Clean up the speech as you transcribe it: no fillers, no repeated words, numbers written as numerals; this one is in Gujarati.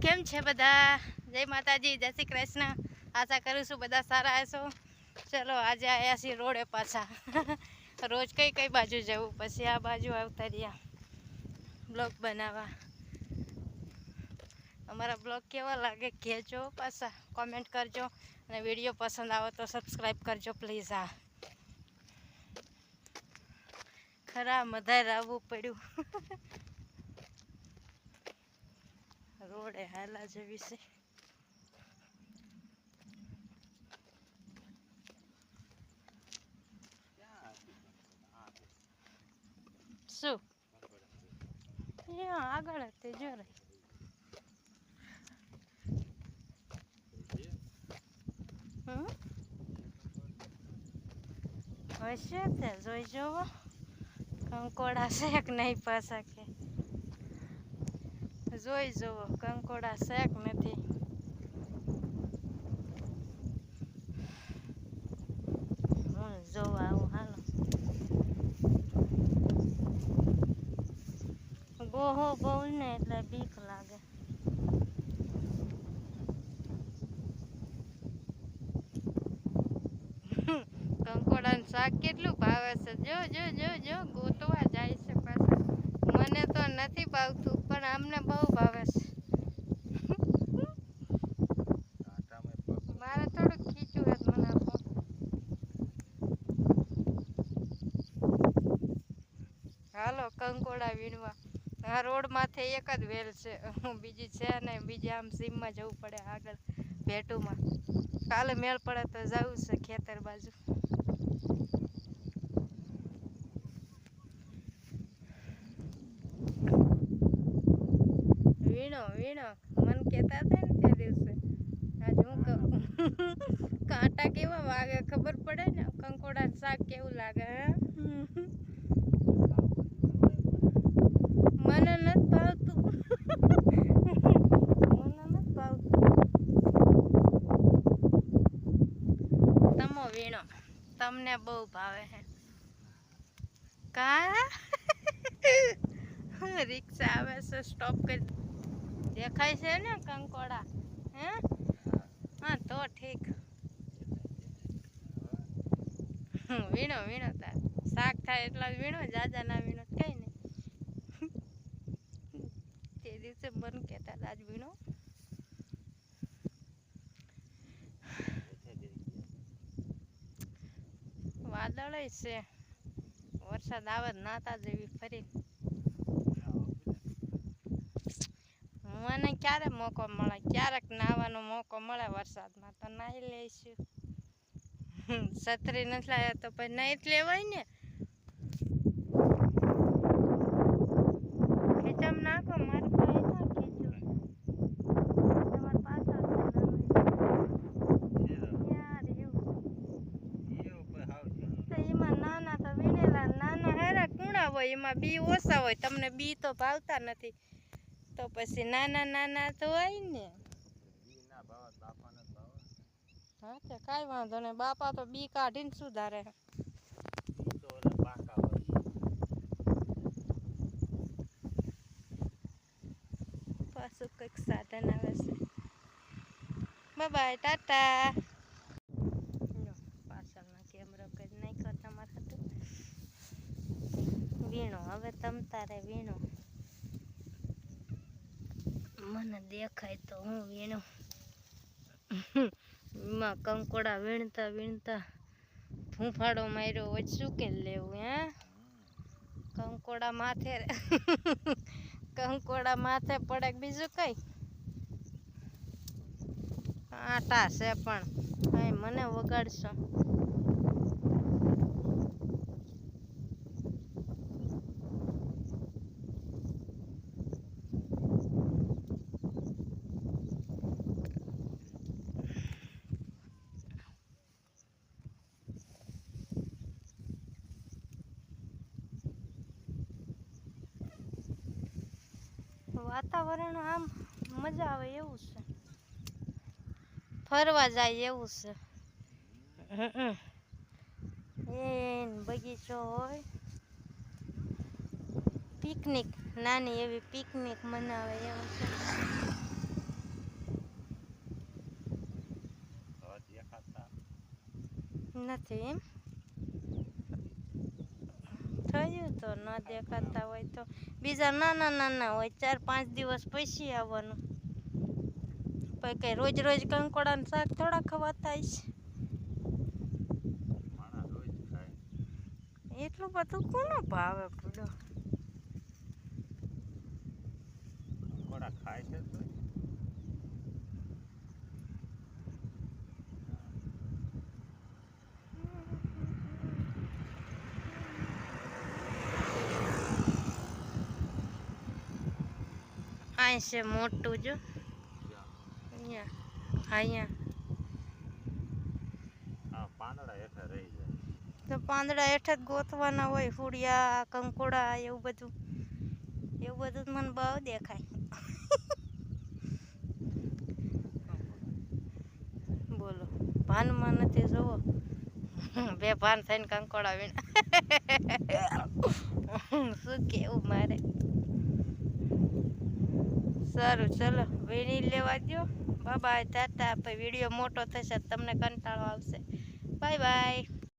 કેમ છે બધા? જય માતાજી, જય શ્રી કૃષ્ણ। આશા કરું છું બધા સારા હશો। ચલો આજે આવ્યા છીએ રોડે પાછા। રોજ કઈ કઈ બાજુ જવું, પછી આ બાજુ આવતા રહ્યા બ્લોગ બનાવવા। અમારા બ્લોગ કેવા લાગે કહેજો, પાછા કોમેન્ટ કરજો અને વિડીયો પસંદ આવે તો સબસ્ક્રાઈબ કરજો પ્લીઝ। આ ખરા મધાર આવવું પડ્યું। રોડે હાલા જેવી છે। શું અહીંયા આગળ હતી જો રે। હશે તે જોઈ જોવો, કંકોડા છે કે નહીં પાછા કે જોઈ જોવો કંકોડા છે કે નથી। હું જોવા આવું હાલો। ગોહો બહુ ને એટલે બીક લાગે। કંકોડાનું શાક કેટલું ભાવે છે, જો જો જો જો ગોતવા જાય છે પાછા। મને તો નથી ભાવતું પણ આમને બહુ ભાવે છે। મારે થોડુંક ખીચું જ મને આપો। હાલો કંકોડા વીણવા। આ રોડ માથે એક જ વેલ છે, બીજી છે ને બીજી આમ સીમમાં જવું પડે આગળ ભેટુમાં। કાલે મેળ પડે તો જવું છે ખેતર બાજુ। વીણો વીણો મન કહેતા હતા ને તે દિવસે, આજ હું કહું કાંટા કેવા વાગે ખબર પડે ને, કંકોડાનું શાક કેવું લાગે। મને નથી ભાવતું, મને નથી ભાવતું। તમો વીણો, તમને બહુ ભાવે હે કા? રિક્ષા આવે છે, સ્ટોપ કરી દેખાય છે ને કંકોડા? હે હા તો ઠીક। વીણો વીણો તાર શાક થાય એટલા જ વીણો, જાજા ના વીણો કઈ નહીં। તે દિવસે મન કહેતા આજ વીણો। વાદળ છે, વરસાદ આવે નાતા જેવી ફરી। મને ક્યારે મોકો મળે, ક્યારેક નાવાનો મોકો મળે વરસાદમાં તો નાહી લઈશું। છત્રી નથી લાવ્યા તો પછી નહીં જ લેવાય ને। ખીચમ નાખો, મારી પાસે ના ખીચું તમારી પાછળ તો એમાં નાના તો વીણેલા નાના હેરા કુણા હોય, એમાં બી ઓછા હોય, તમને બી તો ભાવતા નથી તો પછી નાના નાના તો હોય ને। હા તે કાંઈ વાંધો નહીં, બાપા તો બી કાઢીને સુધારે। પાછું કંઈક સાધન આવે છે। Bye bye Tata. પાછળનો કેમેરો કરી નાખ્યો તમારે હતું। વીણો હવે તમ તારે વીણો, મને દેખાય તો હું વીણું। એમાં કંકોડા વીણતા વીણતા ફૂંફાડો માર્યો હોય, શું કે લેવું હે? કંકોડા માથે કંકોડા માથે પડે બીજું કઈ? આટા છે પણ કઈ મને વગાડશો? વાતાવરણ આમ મજા આવે એવું છે, ફરવા જાય એવું છે। એ બગીચો હોય, પિકનિક નાની એવી પિકનિક મનાવે એવું છે। નથી એમ થયું તો ન દેખાતા હોય તો બીજા નાના નાના હોય 4-5 દિવસ પછી આવવાનું. પછી કઈ રોજ રોજ કંકોડાનું શાક થોડા ખવાતા હશે. એટલું બધું કોનો ભાવે પડો ખાય છે તો આ છે મોટું જો અહીંયા અહીંયા પાંદડા હેઠા રહી જાય તો પાંદડા હેઠ જ ગોતવાના હોય. ફૂડિયા કંકોડા એવું બધું મને બહુ દેખાય. બોલો ભાનમાં નથી જોવો બે ભાન થઈને કંકોડા વીણા શું કેવું મારે. સારું ચલો વીણી લેવા દો. બાય ટાટા. પછી વિડીયો મોટો થશે તમને કંટાળો આવશે. Bye bye.